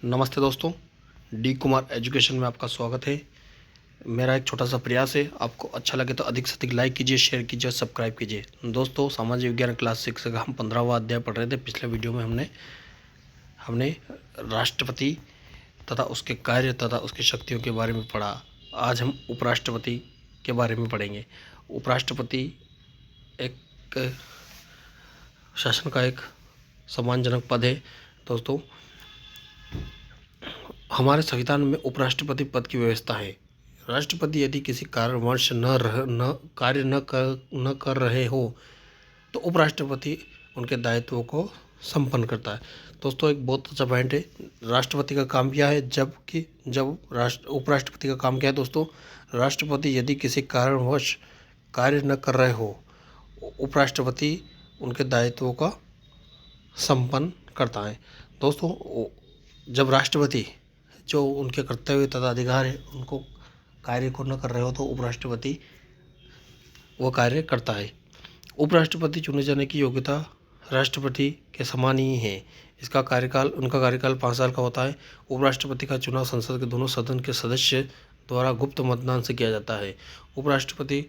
नमस्ते दोस्तों, D Kumar education में आपका स्वागत है। मेरा एक छोटा सा प्रयास है, आपको अच्छा लगे तो अधिक से अधिक लाइक कीजिए, शेयर कीजिए, सब्सक्राइब कीजिए। दोस्तों, सामाजिक विज्ञान क्लास 6 का हम 15वां अध्याय पढ़ रहे थे। पिछले वीडियो में हमने राष्ट्रपति तथा उसके कार्य तथा उसकी शक्तियों के बारे में पढ़ा। आज हम उपराष्ट्रपति के बारे में पढ़ेंगे। उपराष्ट्रपति एक शासन का एक सम्मानजनक पद है। दोस्तों, हमारे संविधान में उपराष्ट्रपति पद की व्यवस्था है। राष्ट्रपति यदि किसी कारणवश कार्य न कर रहे हो तो उपराष्ट्रपति उनके दायित्वों को संपन्न करता है। दोस्तों, एक बहुत अच्छा पॉइंट है। राष्ट्रपति का काम क्या है, उपराष्ट्रपति का काम क्या है दोस्तों? राष्ट्रपति यदि किसी कारणवश कार्य न कर रहे हो, उपराष्ट्रपति उनके दायित्वों का संपन्न करता है। दोस्तों, जब राष्ट्रपति जो उनके कर्तव्य तथा अधिकार है उनको कार्य को न कर रहे हो तो उपराष्ट्रपति वो कार्य करता है। उपराष्ट्रपति चुने जाने की योग्यता राष्ट्रपति के समान ही है। उनका कार्यकाल 5 साल का होता है। उपराष्ट्रपति का चुनाव संसद के दोनों सदन के सदस्य द्वारा गुप्त मतदान से किया जाता है। उपराष्ट्रपति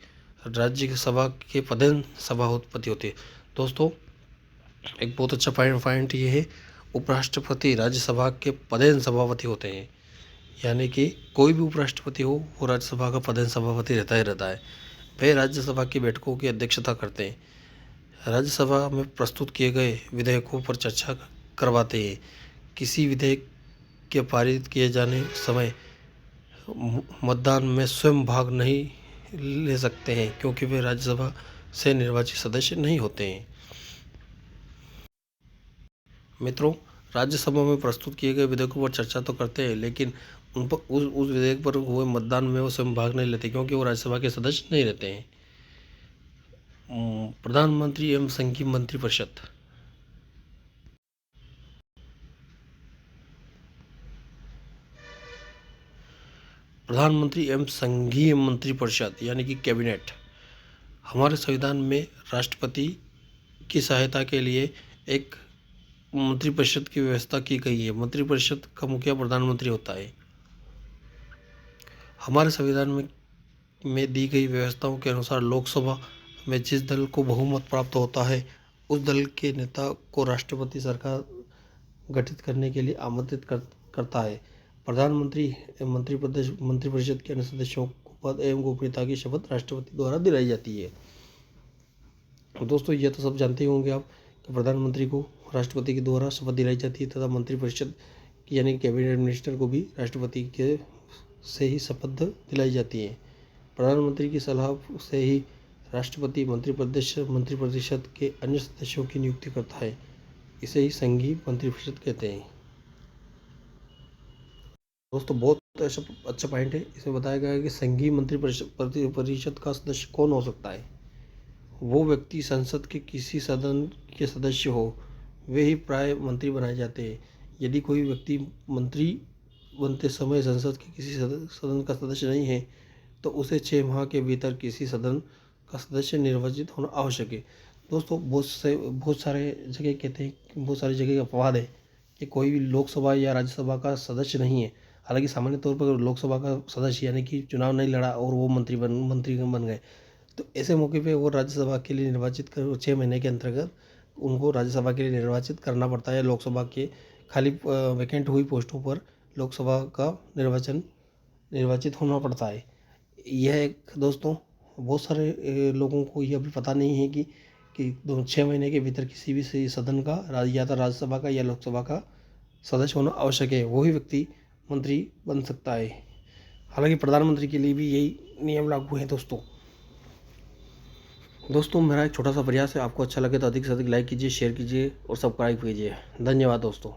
राज्यसभा के पदेन सभापति होते हैं। दोस्तों, एक बहुत अच्छा पॉइंट ये है, उपराष्ट्रपति राज्यसभा के पदेन सभापति होते हैं। यानी कि कोई भी उपराष्ट्रपति हो वो राज्यसभा का पदेन सभापति रहता है। वे राज्यसभा की बैठकों की अध्यक्षता करते हैं। राज्यसभा में प्रस्तुत किए गए विधेयकों पर चर्चा करवाते हैं। किसी विधेयक के पारित किए जाने समय मतदान में स्वयं भाग नहीं ले सकते हैं, क्योंकि वे राज्यसभा से निर्वाचित सदस्य नहीं होते हैं। मित्रों, राज्यसभा में प्रस्तुत किए गए विधेयकों पर चर्चा तो करते हैं, लेकिन उन पर उस विधेयक पर हुए मतदान में वो स्वयं भाग नहीं लेते, क्योंकि वो राज्यसभा के सदस्य नहीं रहते हैं। प्रधानमंत्री एवं संघीय मंत्रिपरिषद। प्रधानमंत्री एवं संघीय मंत्रिपरिषद यानी कि कैबिनेट। हमारे संविधान में राष्ट्रपति की सहायता के लिए एक मंत्रिपरिषद की व्यवस्था की गई है। मंत्रिपरिषद का मुखिया प्रधानमंत्री होता है। हमारे संविधान में दी गई व्यवस्थाओं के अनुसार लोकसभा में जिस दल को बहुमत प्राप्त होता है उस दल के नेता को राष्ट्रपति सरकार गठित करने के लिए आमंत्रित करता है। प्रधानमंत्री एवं मंत्रिपरिषद के अन्य सदस्यों को पद एवं गोपनीयता की शपथ राष्ट्रपति द्वारा दिलाई जाती है। दोस्तों, ये तो सब जानते होंगे आप कि प्रधानमंत्री को राष्ट्रपति के द्वारा शपथ दिलाई जाती है तथा मंत्रिपरिषद यानी कैबिनेट मिनिस्टर को भी राष्ट्रपति के से ही शपथ दिलाई जाती है। प्रधानमंत्री की सलाह से ही राष्ट्रपति मंत्रिपरिषद के अन्य सदस्यों की नियुक्ति करता है। इसे ही संघीय मंत्रिपरिषद कहते हैं। दोस्तों, बहुत अच्छा पॉइंट है। इसमें बताया गया है कि संघीय मंत्रिपरिषद का सदस्य कौन हो सकता है। वो व्यक्ति संसद के किसी सदन के सदस्य हो, वे ही प्राय मंत्री बनाए जाते हैं। यदि कोई व्यक्ति मंत्री बनते समय संसद के किसी सदन का सदस्य नहीं है तो उसे 6 माह के भीतर किसी सदन का सदस्य निर्वाचित होना आवश्यक है। दोस्तों, बहुत सारे जगह कहते हैं, बहुत सारी जगह का अपवाद है कि कोई भी लोकसभा या राज्यसभा का सदस्य नहीं है। हालांकि सामान्य तौर पर लोकसभा का सदस्य यानी कि चुनाव नहीं लड़ा और वो मंत्री बन गए, तो ऐसे मौके पे वो राज्यसभा के लिए निर्वाचित कर 6 महीने के अंतर्गत उनको राज्यसभा के लिए निर्वाचित करना पड़ता है। लोकसभा के खाली वैकेंट हुई पोस्टों पर लोकसभा का निर्वाचित होना पड़ता है। यह एक दोस्तों, बहुत सारे लोगों को यह भी पता नहीं है कि 6 महीने के भीतर किसी भी सदन का या तो राज्यसभा का या लोकसभा का सदस्य होना आवश्यक है। वही व्यक्ति मंत्री बन सकता है। हालांकि प्रधानमंत्री के लिए भी यही नियम लागू है। दोस्तों, मेरा एक छोटा सा प्रयास है। आपको अच्छा लगे तो अधिक से अधिक लाइक कीजिए, शेयर कीजिए और सब्सक्राइब कीजिए। धन्यवाद दोस्तों।